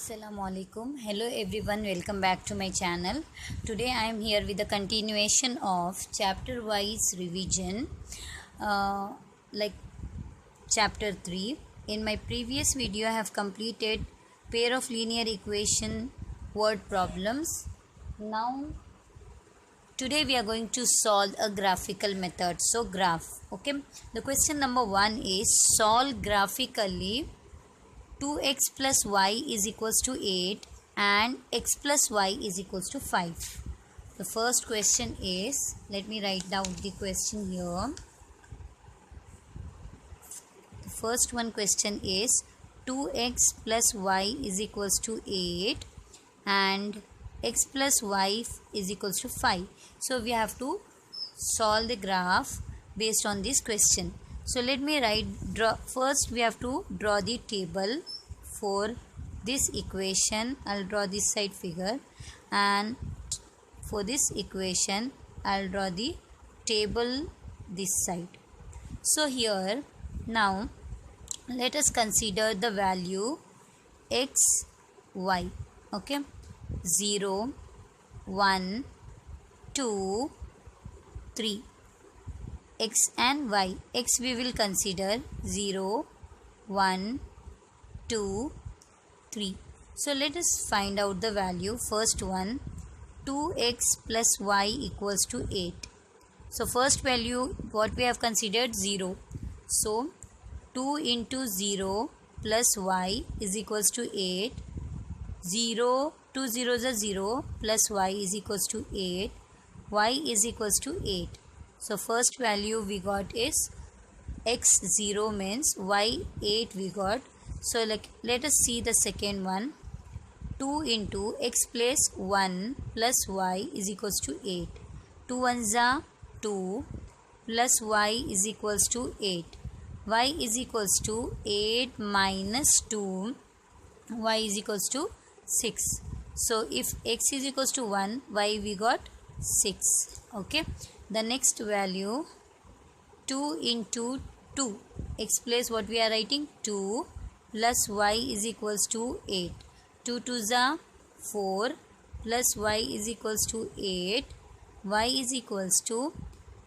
Assalamualaikum. Hello everyone, welcome back to my channel. Today I am here with the continuation of chapter wise revision, like chapter 3. In my previous video I have completed pair of linear equation word problems. Now today we are going to solve a graphical method. So graph, okay. The question number 1 is solve graphically 2x plus y is equals to 8 and x plus y is equals to 5. The first question is, let me write down the question here. The first one question is 2x plus y is equals to 8 and x plus y is equals to 5. So we have to solve the graph based on this question. So let me first we have to draw the table for this equation. I'll draw this side figure, and for this equation I'll draw the table this side. So here now let us consider the value x, y, okay, 0, 1, 2, 3. X and y. X we will consider 0, 1, 2, 3. So let us find out the value. First one, 2x plus y equals to 8. So first value what we have considered, 0. So 2 into 0 plus y is equals to 8. 0, 2 zeros are 0 plus y is equals to 8. Y is equals to 8. So first value we got is x 0 means y 8 we got. So let us see the second one. 2 into x plus 1 plus y is equals to 8. 2 ones are 2 plus y is equals to 8. Y is equals to 8 minus 2. Y is equals to 6. So if x is equals to 1, y we got 6. Okay. The next value, 2 into 2. X plus what we are writing, 2 plus y is equals to 8. 2 2s are 4 plus y is equals to 8. Y is equals to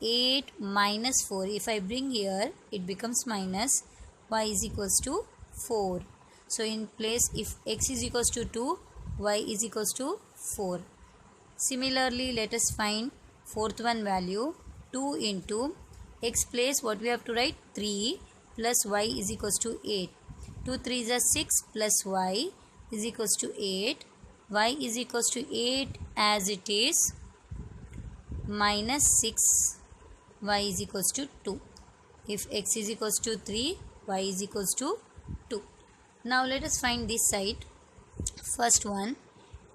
8 minus 4. If I bring here, it becomes minus. Y is equals to 4. So in place, if x is equals to 2, y is equals to 4. Similarly, let us find fourth one value, 2 into x plus what we have to write, 3 plus y is equals to 8. 2 3s are 6 plus y is equals to 8. Y is equals to 8 as it is, minus 6. Y is equals to 2. If x is equals to 3, y is equals to 2. Now let us find this side. First one,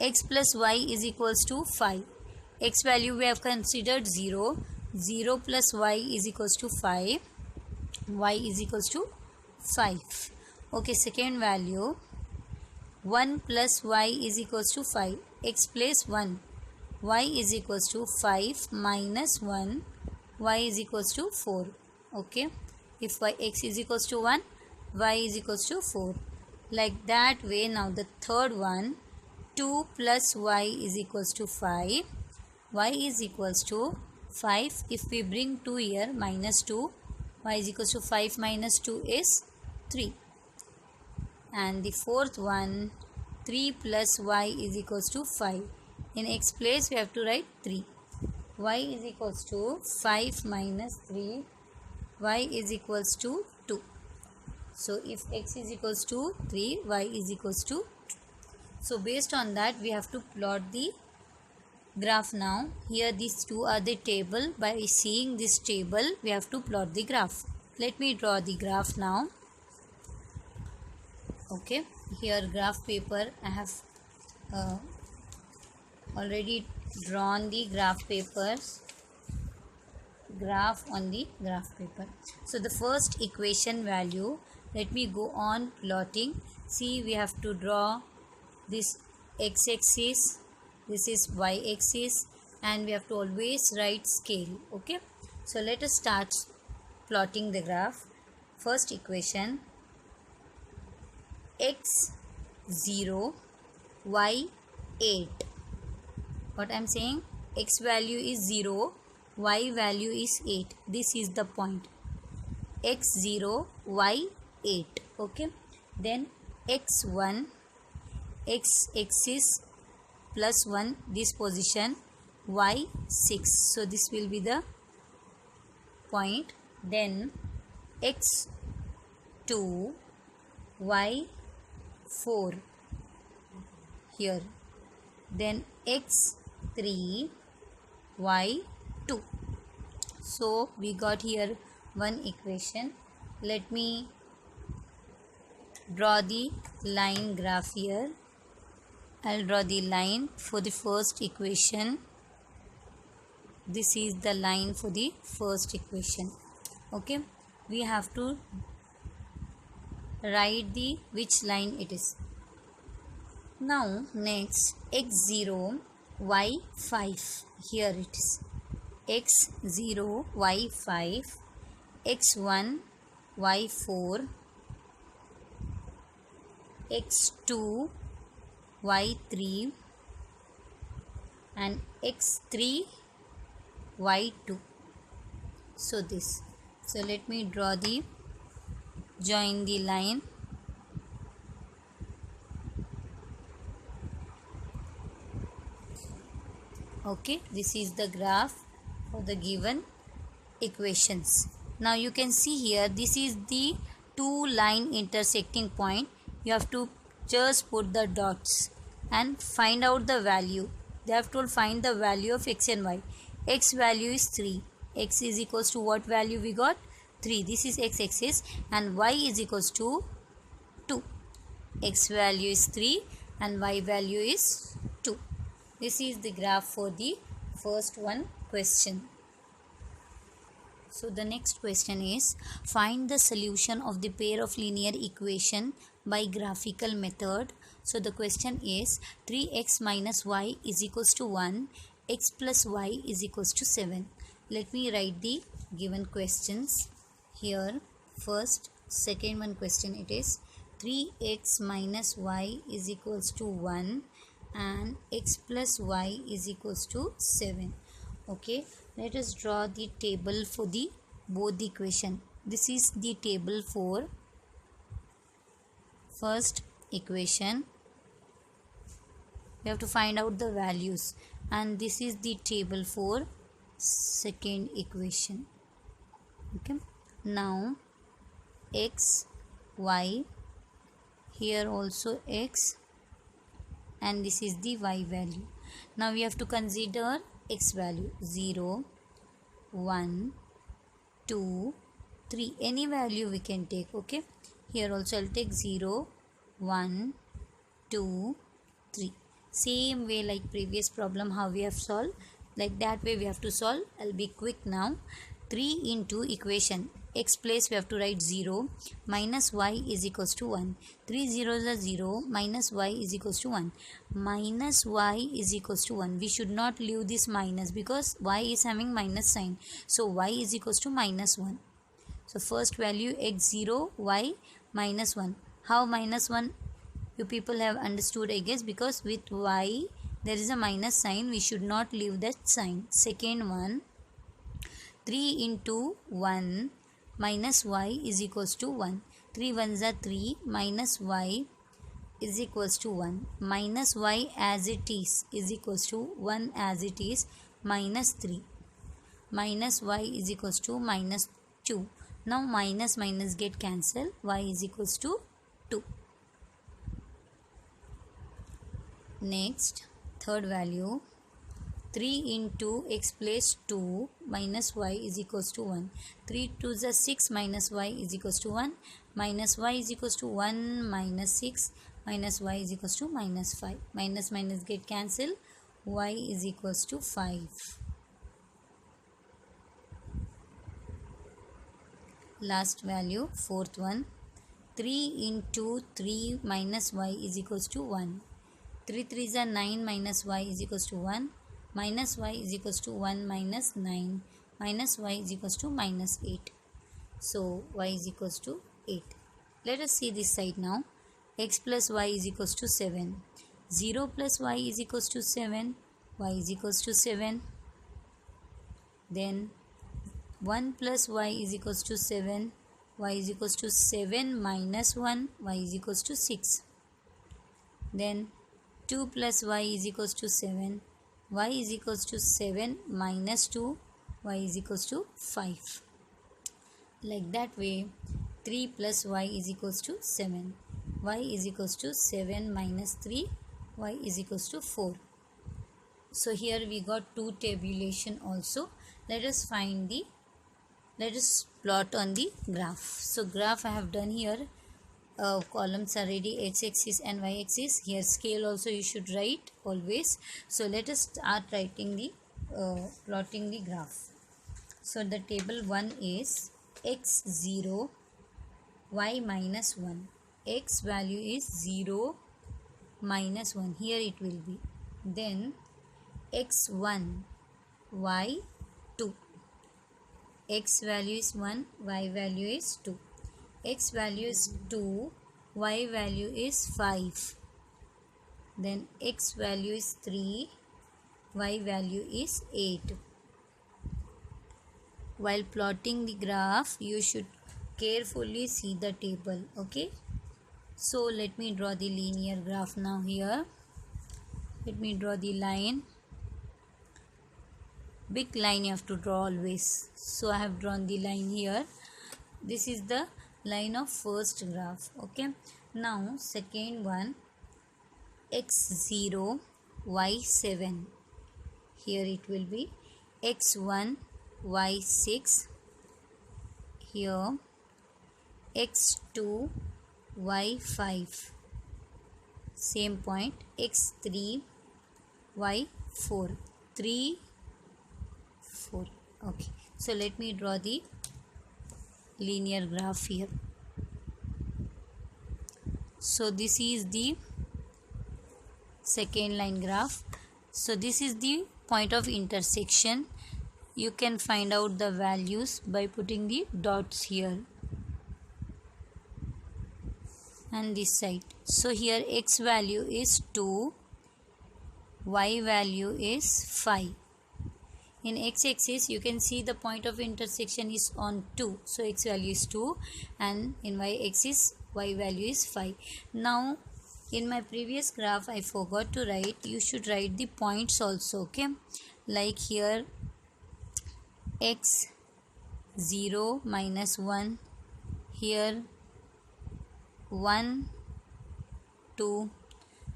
x plus y is equals to 5. X value we have considered 0. 0 plus y is equals to 5. Y is equals to 5. Okay, second value, 1 plus y is equals to 5. X plus 1. Y is equals to 5 minus 1. Y is equals to 4. Okay. If x is equals to 1, y is equals to 4. Like that way. Now the third one, 2 plus y is equals to 5. Y is equals to 5. If we bring 2 here, minus 2. Y is equals to 5 minus 2 is 3. And the fourth one, 3 plus y is equals to 5. In x place we have to write 3. Y is equals to 5 minus 3. Y is equals to 2. So if x is equals to 3, y is equals to 2. So based on that we have to plot the graph now. Here these two are the table. By seeing this table we have to plot the graph. Let me draw the graph now. Okay, here graph paper I have already drawn the graph on the graph paper. So the first equation value, let me go on plotting. See, we have to draw this x-axis, this is y-axis, and we have to always write scale. Okay, so let us start plotting the graph. First equation, x 0 y 8. What I am saying, x value is 0, y value is 8. This is the point, x0 y 8. Okay, then x1, x is plus 1, this position, y 6. So this will be the point. Then x2 y 4 here. Then x3 y 2. So we got here one equation. Let me draw the line graph here. I'll draw the line for the first equation. This is the line for the first equation. Okay, we have to write the which line it is. Now next, x0 y 5. Here it is, x0 y 5, x1 y 4, x2 y 3, and x3 y 2. So this. So let me draw the join the line. Okay, this is the graph for the given equations. Now you can see here, this is the two line intersecting point. You have to just put the dots and find out the value. They have to find the value of x and y. X value is 3. X is equals to what value we got? 3. This is x axis, and y is equals to 2. X value is 3 and y value is 2. This is the graph for the first one question. So the next question is, find the solution of the pair of linear equation by graphical method. So the question is 3x minus y is equals to 1, x plus y is equals to 7. Let me write the given questions here. First, second one question, it is 3x minus y is equals to 1 and x plus y is equals to 7. Okay, let us draw the table for the both the equation. This is the table for first equation. We have to find out the values, and this is the table for second equation. Okay, now x, y, here also x, and this is the y value. Now we have to consider x value 0, 1, 2, 3, any value we can take. Okay, here also I'll take 0, 1, 2, 3. Same way like previous problem how we have solved, like that way we have to solve. I'll be quick now. 3 into equation x place we have to write 0 minus y is equals to 1. 3 zeros are 0 minus y is equals to 1. Minus y is equals to 1. We should not leave this minus because y is having minus sign. So y is equals to minus 1. So first value x0 y minus 1. How minus 1? You people have understood, I guess, because with y there is a minus sign. We should not leave that sign. Second one, 3 into 1 minus y is equals to 1. 3 ones are 3 minus y is equals to 1. Minus y as it is equals to 1 as it is minus 3. Minus y is equals to minus 2. Now minus minus get cancelled. Y is equals to 2. Next, third value, 3 into x place 2 minus y is equals to 1. 3 2s are 6 minus y is equals to 1. Minus y is equals to 1 minus 6 minus y is equals to minus 5. Minus minus get cancelled. Y is equals to 5. Last value, fourth one, 3 into 3 minus y is equals to 1. 3 3s are 9 minus y is equals to 1. Minus y is equals to 1 minus 9. Minus y is equals to minus 8. So y is equals to 8. Let us see this side now. X plus y is equals to 7. 0 plus y is equals to 7, y is equals to 7. Then 1 plus y is equals to 7, y is equals to 7 minus 1, y is equals to 6. Then 2 plus y is equals to 7, y is equals to 7 minus 2, y is equals to 5. Like that way, 3 plus y is equals to 7, y is equals to 7 minus 3, y is equals to 4. So here we got two tabulation also. Let us plot on the graph. So graph I have done here. Columns are ready, x-axis and y-axis. Here scale also you should write always. So let us start writing the plotting the graph. So the table 1 is x0, y minus 1. X value is 0 minus 1. Here it will be. Then x1, y 2. X value is 1, y value is 2. X value is 2, y value is 5. Then x value is 3, y value is 8. While plotting the graph, you should carefully see the table. Okay. So let me draw the linear graph now here. Let me draw the line. Big line you have to draw always. So I have drawn the line here. This is the line of first graph. Okay. Now second one, x0, y7. Here it will be x1, y6. Here x2, y5. Same point, x3, y4. 3, 4. Okay. So let me draw the linear graph here. So this is the second line graph. So this is the point of intersection. You can find out the values by putting the dots here and this side. So here x value is 2, y value is 5. In x-axis you can see the point of intersection is on 2. So x value is 2 and in y-axis y value is 5. Now in my previous graph I forgot to write. You should write the points also. Okay. Like here x0 minus 1. Here 1, 2.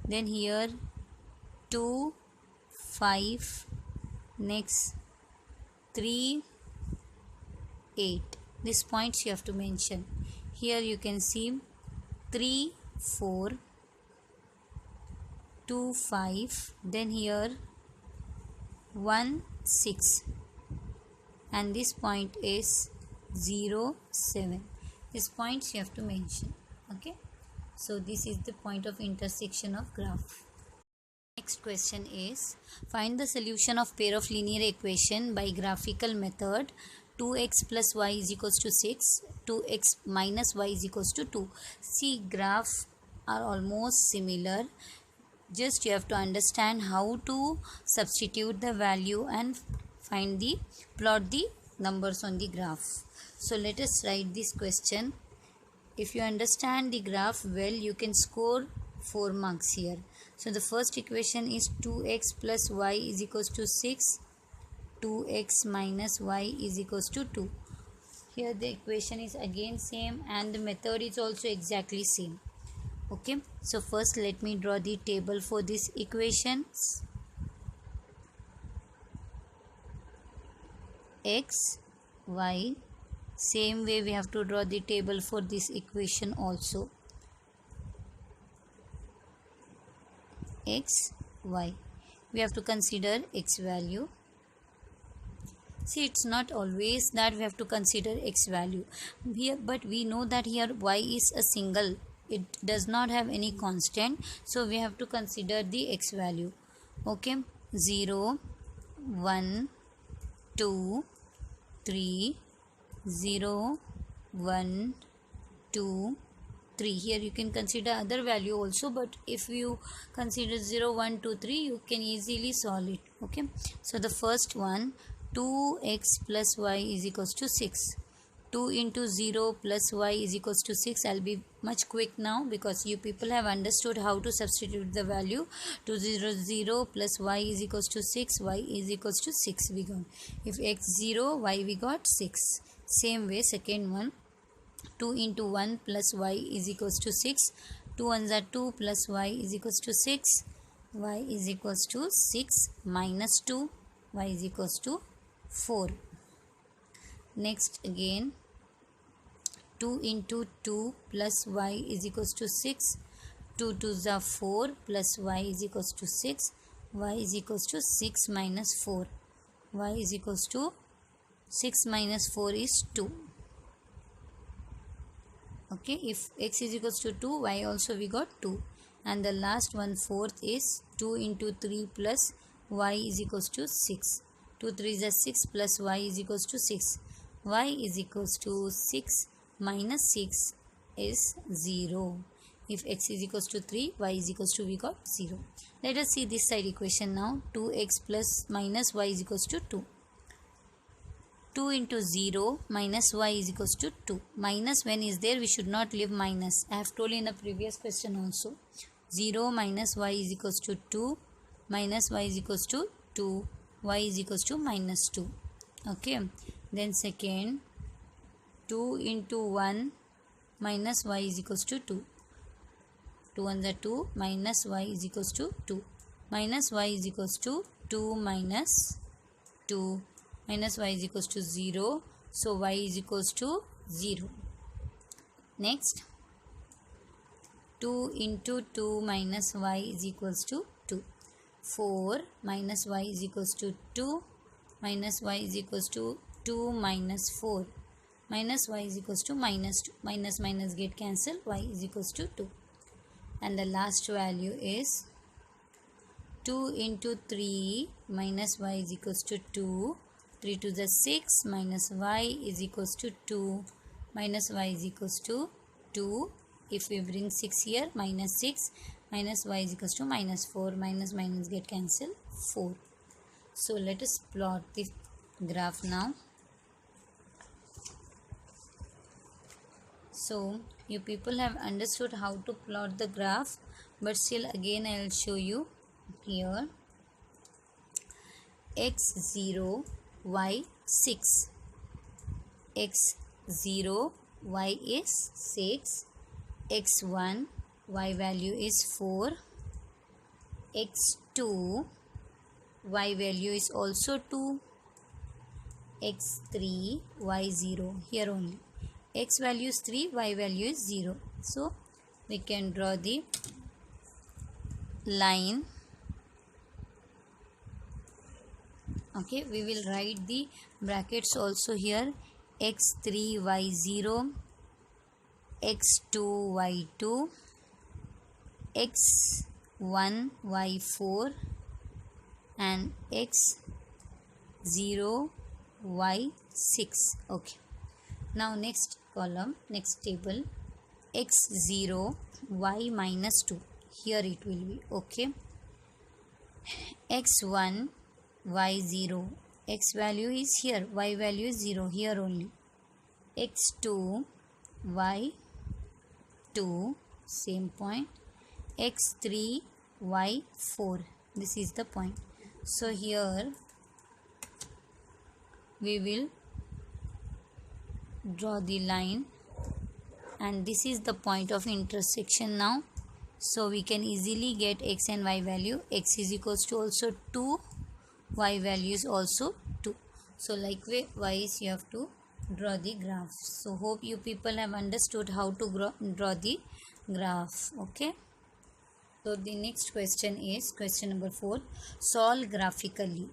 Then here 2, 5. Next 3, 8. These points you have to mention. Here you can see 3, 4, 2, 5. Then here 1, 6. And this point is 0, 7. These points you have to mention. Okay. So this is the point of intersection of graph. Next question is, find the solution of pair of linear equation by graphical method. 2x plus y is equals to 6, 2x minus y is equals to 2. See, graphs are almost similar. Just you have to understand how to substitute the value and plot the numbers on the graph. So let us write this question. If you understand the graph well, you can score 4 marks here. So the first equation is 2x plus y is equals to 6, 2x minus y is equals to 2. Here the equation is again same and the method is also exactly same. Okay, so first let me draw the table for this equations. X, y, same way we have to draw the table for this equation also. X, y. We have to consider x value. See, it's not always that we have to consider x value here, but we know that here y is a single. It does not have any constant. So we have to consider the x value. Okay. 0, 1, 2, 3, 0, 1, 2, 3. Here you can consider other value also, but if you consider 0, 1, 2, 3, you can easily solve it. Okay, so the first one, 2x plus y is equals to 6. 2 into 0 plus y is equals to 6. I'll be much quick now because you people have understood how to substitute the value. 2 0 0 plus y is equals to 6, y is equals to 6 we got. If x 0, y we got 6. Same way second one, 2 into 1 plus y is equals to 6. 2 ones are 2 plus y is equals to 6. Y is equals to 6 minus 2. Y is equals to 4. Next again, 2 into 2 plus y is equals to 6. 2 2s are 4 plus y is equals to 6. Y is equals to 6 minus 4. Y is equals to 6 minus 4 is 2. Okay, if x is equals to 2, y also we got 2. And the last one, fourth, is 2 into 3 plus y is equals to 6. 2 3s are 6 plus y is equals to 6. Y is equals to 6 minus 6 is 0. If x is equals to 3, y is equals to, we got 0. Let us see this side equation now. 2x plus minus y is equals to 2. 2 into 0 minus y is equals to 2. Minus when is there, we should not leave minus. I have told in the previous question also. 0 minus y is equals to 2. Minus y is equals to 2. Y is equals to minus 2. Okay. Then second, 2 into 1 minus y is equals to 2. 2 ones are 2 minus y is equals to 2. Minus y is equals to 2 minus 2. Minus y is equals to 0. So y is equals to 0. Next, 2 into 2 minus y is equals to 2. 4 minus y is equals to 2. Minus y is equals to 2 minus 4. Minus y is equals to minus 2. Minus minus get cancelled. Y is equals to 2. And the last value is 2 into 3 minus y is equals to 2. 3 to the 6 minus y is equals to 2. Minus y is equals to 2. If we bring 6 here, minus 6. Minus y is equals to minus 4. Minus minus get cancelled. 4. So let us plot the graph now. So you people have understood how to plot the graph, but still again I will show you here. x0, y 6. x0, y is 6. x1, y value is 4. x2, y value is also 2. x3, y 0. Here only x value is 3, y value is 0. So we can draw the line. Okay, we will write the brackets also here. x3, y0, x2, y2, x1, y4, and x0, y6. Okay, now next column, next table, x0, y minus 2. Here it will be. Okay, x1, y0. X value is here, y value is 0. Here only. x2, y2, same point. x3, y4. This is the point. So here we will draw the line, and this is the point of intersection now. So we can easily get x and y value. X is equals to also 2, y value is also 2. So likewise you have to draw the graph. So hope you people have understood how to draw the graph. Okay, so the next question is question number 4. Solve graphically.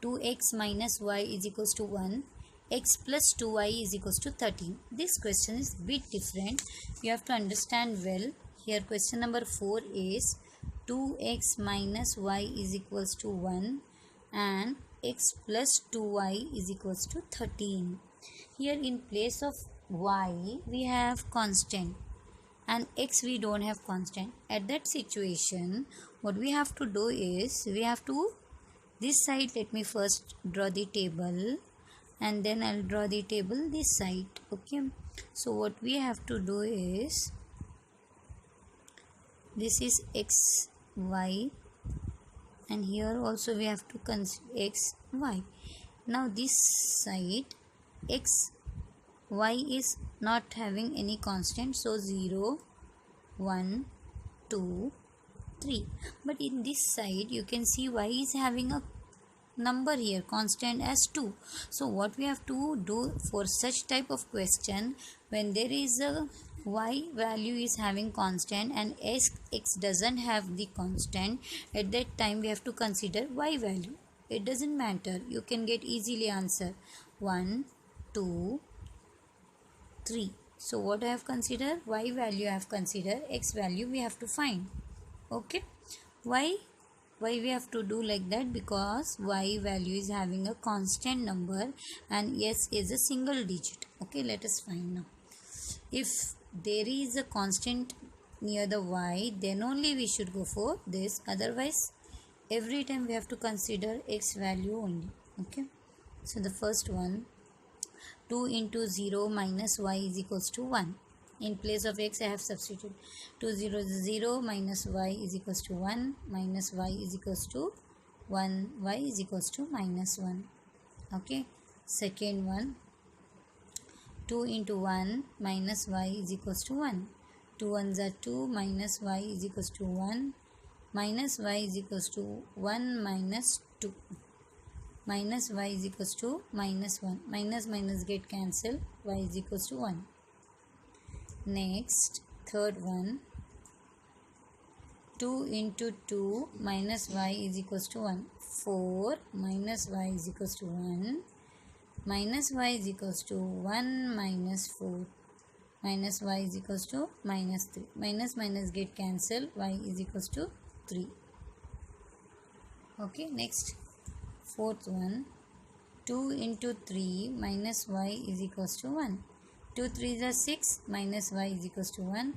2x minus y is equals to 1. X plus 2y is equals to 13. This question is bit different. You have to understand well. Here question number 4 is 2x minus y is equals to 1 and x plus 2y is equals to 13. Here in place of y we have constant, and x we don't have constant. At that situation, what we have to do is, we have to, this side, let me first draw the table and then I'll draw the table this side. Okay, so what we have to do is, this is x y, and here also we have to consider x y. Now this side x y is not having any constant, so 0 1 2 3, but in this side you can see y is having a number here, constant as 2. So what we have to do for such type of question, when there is a y value is having constant and x doesn't have the constant, at that time we have to consider y value. It doesn't matter, you can get easily answer 1 2 3. So what I have considered, y value I have considered, x value we have to find. Okay, why we have to do like that? Because y value is having a constant number and s is a single digit. Okay, let us find now. If there is a constant near the y, then only we should go for this, otherwise every time we have to consider x value only. Okay, so the first one, 2 into 0 minus y is equals to 1. In place of x I have substituted 2 0 0 minus y is equals to 1, minus y is equals to 1, y is equals to minus 1. Okay, second one, 2 into 1 minus y is equals to 1. 2 ones are 2, minus y is equals to 1, minus y is equals to 1 minus 2. Minus y is equals to minus 1. Minus minus get cancelled, y is equals to 1. Next, third one, 2 into 2 minus y is equals to 1. 4 minus y is equals to 1. Minus y is equals to 1 minus 4. Minus y is equals to minus 3. Minus minus get cancelled, y is equals to 3. Okay, next, fourth one, 2 into 3 minus y is equals to 1. 2 3s are 6, minus y is equals to 1,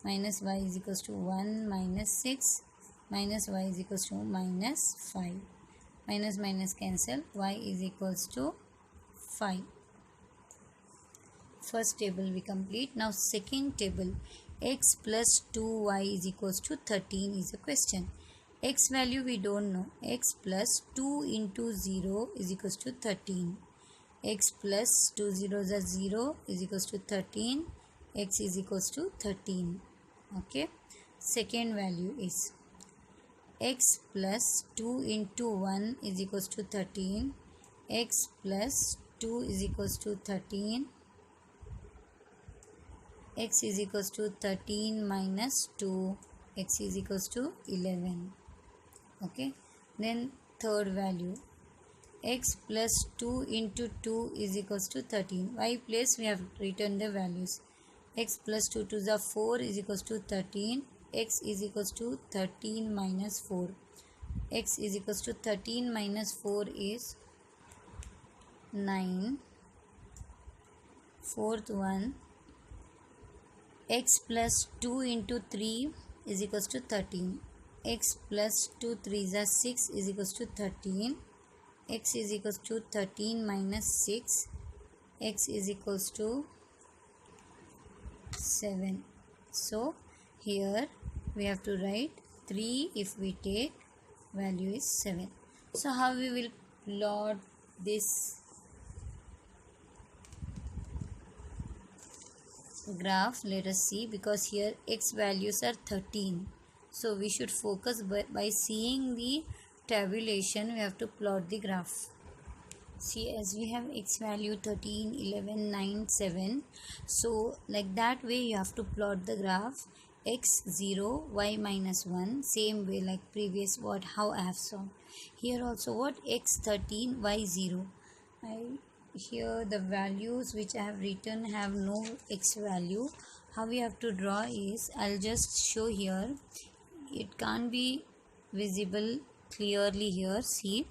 minus y is equals to 1 minus 6, minus y is equals to minus 5. Minus minus cancel, y is equals to 5. First table we complete. Now second table, x plus 2y is equals to 13 is a question. X value we don't know. X plus 2 into 0 is equals to 13. X plus 2 zeros are 0 is equals to 13. X is equals to 13. Okay. Second value is x plus 2 into 1 is equals to 13. X plus 2 is equals to 13. X is equals to 13 minus 2. X is equals to 11. Okay. Then third value, x plus 2 into 2 is equals to 13. Y place we have written the values. X plus 2 to the 4 is equals to 13. X is equals to 13 minus 4. X is equals to 13 minus 4 is 9. Fourth one, x plus 2 into 3 is equals to 13. X plus 2 3s are 6 is equals to 13. X is equals to 13 minus 6. X is equals to 7. So here we have to write 3 if we take value is 7. So how we will plot this graph? Let us see, because here x values are 13. So we should focus by seeing the tabulation. We have to plot the graph. See, as we have x value 13, 11, 9, 7. So like that way you have to plot the graph. X 0, y minus 1. Same way like previous how I have shown. Here also what? X 13, y 0. Here the values which I have written have no x value. How we have to draw is, I'll just show here. It can't be visible clearly here. See,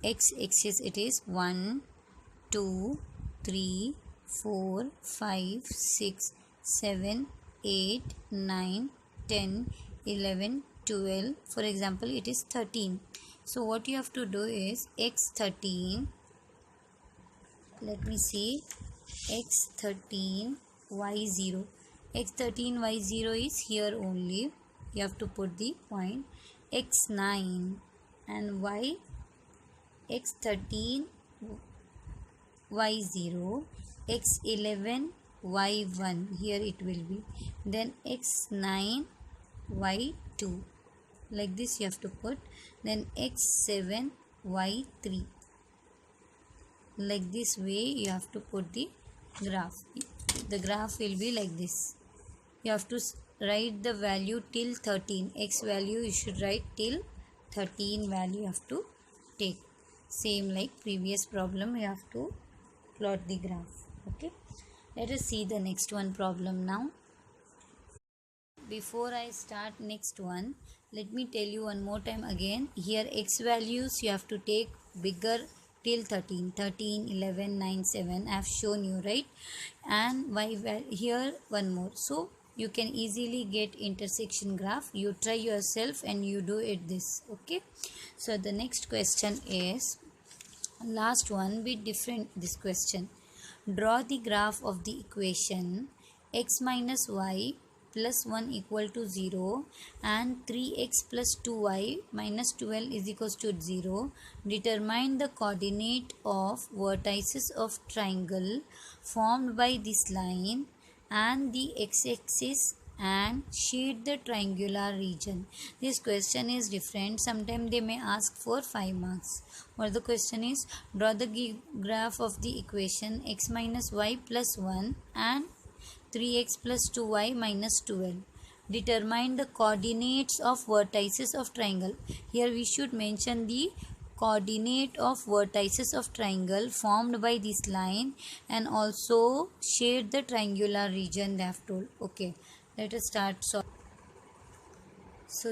x axis it is 1 2 3 4 5 6 7 8, 9, 10, 11, 12. For example, it is 13. So what you have to do is x13, let me see, x13 y0, x13 y0 is here only, you have to put the point, x9 and y, x13 y0, x11 y1, here it will be, then x9 y2, like this you have to put, then x7 y3, like this way you have to put the graph. The graph will be like this. You have to write the value till 13, x value you should write till 13 value you have to take, same like previous problem you have to plot the graph. Okay, let us see the next one problem now. Before I start next one, let me tell you one more time again. Here x values you have to take bigger till 13, 13, 11, 9, 7 I have shown you, right? And y here one more, so you can easily get intersection graph. You try yourself and you do it this. Okay, so the next question is last one, bit different this question. Draw the graph of the equation x minus y plus 1 equal to 0 and 3x plus 2y minus 12 is equals to 0. Determine the coordinate of vertices of triangle formed by this line and the x-axis and shade the triangular region. This question is different. Sometimes they may ask for 5 marks. Or the question is, draw the graph of the equation x minus y plus 1 and 3x plus 2y minus 12. Determine the coordinates of vertices of triangle. Here we should mention the coordinate of vertices of triangle formed by this line and also shade the triangular region they have told. Okay, let us start. So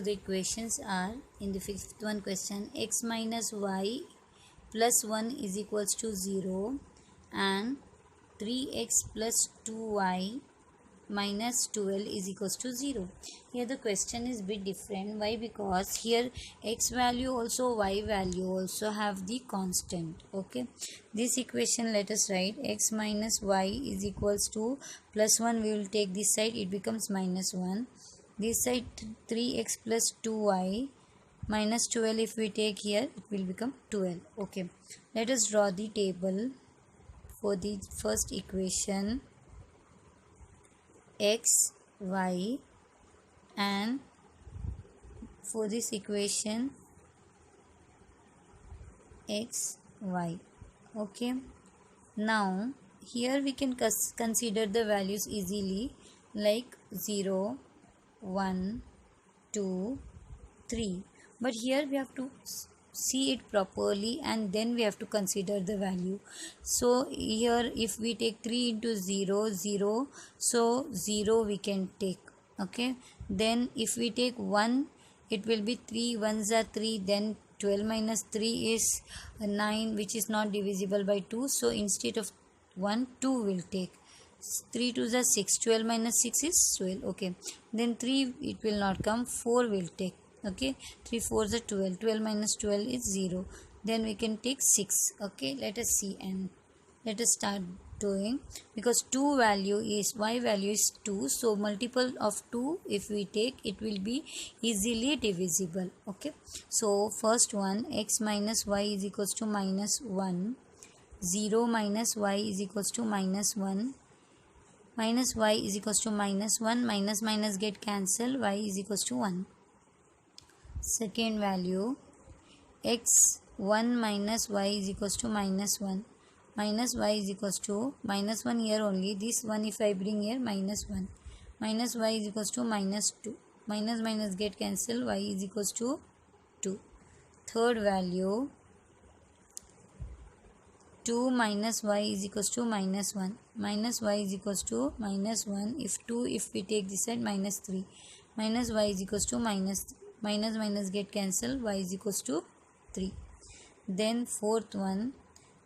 the equations are, in the fifth one question, x minus y plus 1 is equals to 0 and 3x plus 2y minus 12 is equals to 0. Here the question is bit different. Why? Because here x value also y value also have the constant. Okay, this equation let us write x minus y is equals to plus 1, we will take this side, it becomes minus 1, this side 3x plus 2y minus 12, if we take here it will become 12. Okay, let us draw the table for the first equation x, y, and for this equation x, y. Okay, now here we can consider the values easily, like 0, 1, 2, 3, but here we have to see it properly and then we have to consider the value. So here if we take 3 into 0, 0, so 0 we can take. Okay, then if we take 1, it will be 3 ones are 3, then 12 minus 3 is 9, which is not divisible by 2, so instead of 1, 2 will take. 3 2s are 6, 12 minus 6 is 12. Okay, then 3 it will not come, 4 will take. Okay, 3 4s are 12, 12 minus 12 is 0, then we can take 6. Okay, let us see and let us start doing, because 2 value is, y value is 2, so multiple of 2 if we take, it will be easily divisible. Okay, so first one, x minus y is equals to minus 1, 0 minus y is equals to minus 1, minus y is equals to minus 1, minus minus get cancelled, y is equals to 1. Second value, x1 minus y is equals to minus 1, minus y is equals to minus 1 here only, this one if I bring here minus 1, minus y is equals to minus 2, minus minus get cancelled, y is equals to 2. Third value, 2 minus y is equals to minus 1, minus y is equals to minus 1, if 2 if we take this side minus 3, minus y is equals to minus 3, minus minus get cancelled, y is equals to 3. Then fourth one,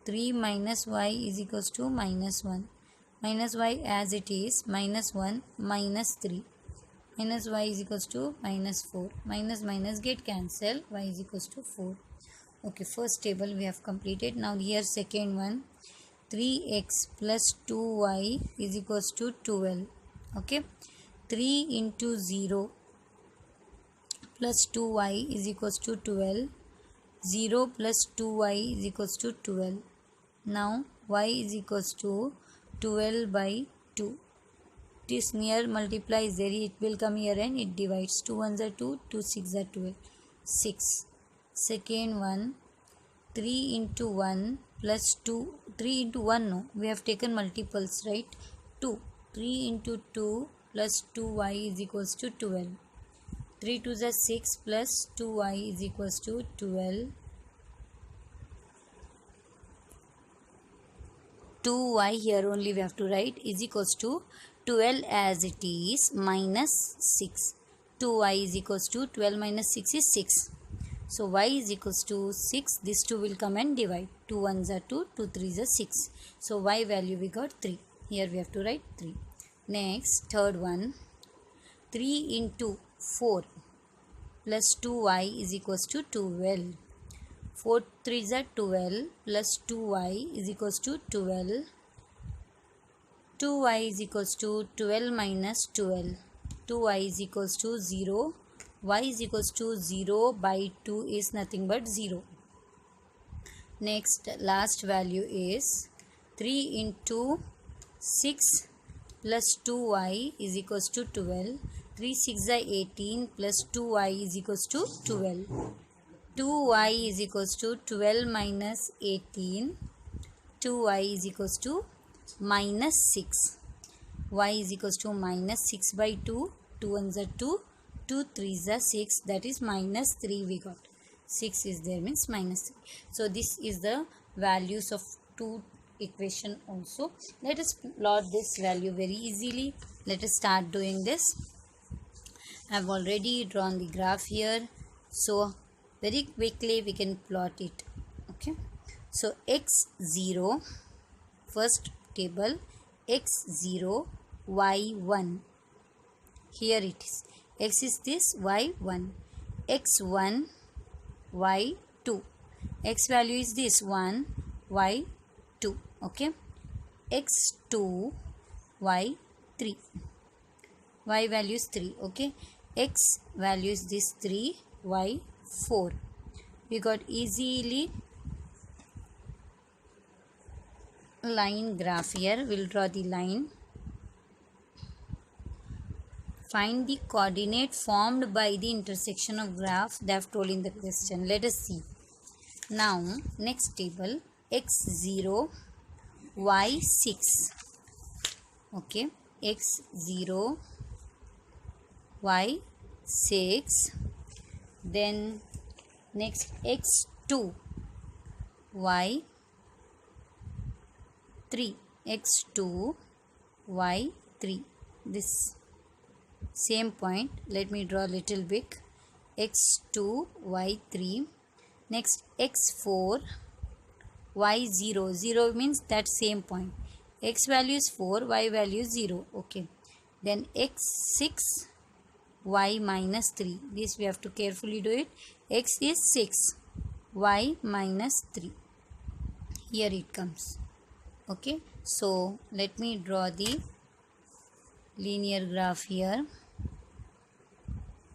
3 minus y is equals to minus 1, minus y as it is, minus 1 minus 3, minus y is equals to minus 4, minus minus get cancel, y is equals to 4. Okay, first table we have completed. Now here second one, 3x plus 2y is equals to 12. Okay, 3 into 0 plus 2y is equals to 12. 0 plus 2y is equals to 12. Now y is equals to 12 by 2. This near multiply is there, it will come here and it divides. 2 1s are 2, 2 6 are 12, 6. Second one, 3 into 1 plus 2, 3 into 1 no, we have taken multiples, right? 2, 3 into 2 plus 2y is equals to 12. 3 2s are 6 plus 2y is equals to 12. 2y here only we have to write is equals to 12 as it is minus 6. 2y is equals to 12 minus 6 is 6. So y is equals to 6. This 2 will come and divide. 2 1s are 2, 2 3s are 6. So y value we got 3. Here we have to write 3. Next, third one, 3 into 4 plus 2y is equals to 12. 4 3s are 12 plus 2y is equals to 12. 2y is equals to 12 minus 12. 2y is equals to 0. Y is equals to 0 by 2 is nothing but 0. Next, last value is 3 into 6 plus 2y is equals to 12. 3 6 are 18 plus 2y is equals to 12. 2y is equals to 12 minus 18. 2y is equals to minus 6. Y is equals to minus 6 by 2. 2 1s are 2. 2 3s are 6. That is minus 3 we got. 6 is there means minus 3. So this is the values of two equation also. Let us plot this value very easily. Let us start doing this. I have already drawn the graph here. So very quickly we can plot it. Okay. So x0, first table, x0, y1. Here it is. X is this, y1. x1, y2. X value is this 1, y2. Okay. x2, y3. Y value is 3. Okay. X value is this 3, y4. We got easily line graph here. We'll draw the line. Find the coordinate formed by the intersection of graph they have told in the question. Let us see. Now, next table, x0, y6. Okay, x0, y6. Then next x2, y3. x2, y3. This same point, let me draw a little bit. x2, y3. Next x4, y0. 0 means that same point. X value is 4, y value is 0. Okay. Then x6, y minus 3. This we have to carefully do it. X is 6, y minus 3. Here it comes. Okay. So let me draw the linear graph here.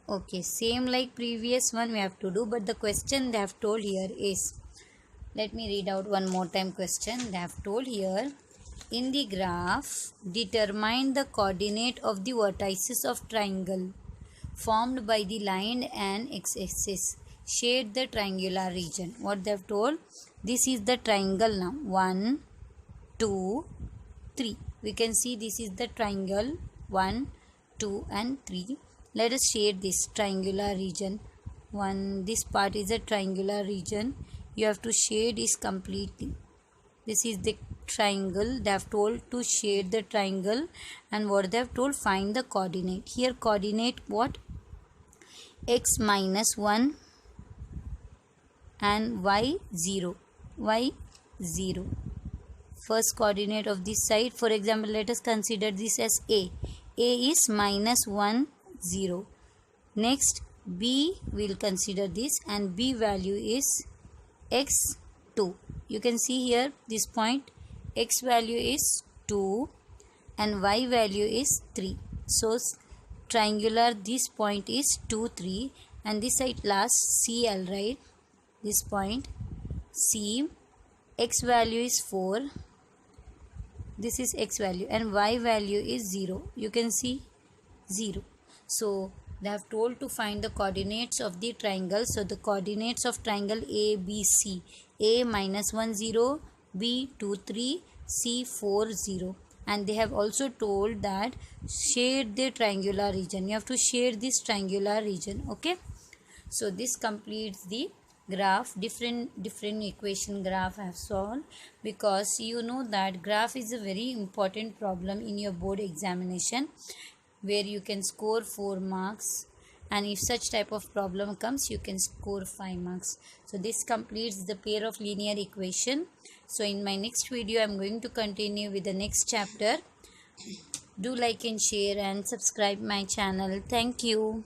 Okay, same like previous one we have to do, but the question they have told here is, let me read out one more time question. They have told here, in the graph, determine the coordinate of the vertices of triangle formed by the line and x-axis. Shade the triangular region. What they have told, this is the triangle now. 1, 2, 3. We can see this is the triangle 1, 2 and 3. Let us shade this triangular region. This part is a triangular region. You have to shade is completely. This is the triangle. They have told to shade the triangle, and what they have told, find the coordinate. Here coordinate what? X minus 1 and y 0. Y 0. first coordinate of this side. For example, let us consider this as a is minus 1 0. Next b, we'll consider this, and b value is x2. You can see here this point, x value is 2 and y value is 3. So triangular, this point is 2 3, and this side last CL, right? This point C, x value is 4, this is x value, and y value is 0. You can see 0. So they have told to find the coordinates of the triangle. So the coordinates of triangle ABC: a minus 1 0, b 2 3, c 4 0. And they have also told that shade the triangular region. You have to shade this triangular region. Okay, so this completes the graph. Different equation graph I have solved, because you know that graph is a very important problem in your board examination, where you can score 4 marks, and if such type of problem comes, you can score 5 marks. So this completes the pair of linear equation. So in my next video, I am going to continue with the next chapter. Do like and share and subscribe my channel. Thank you.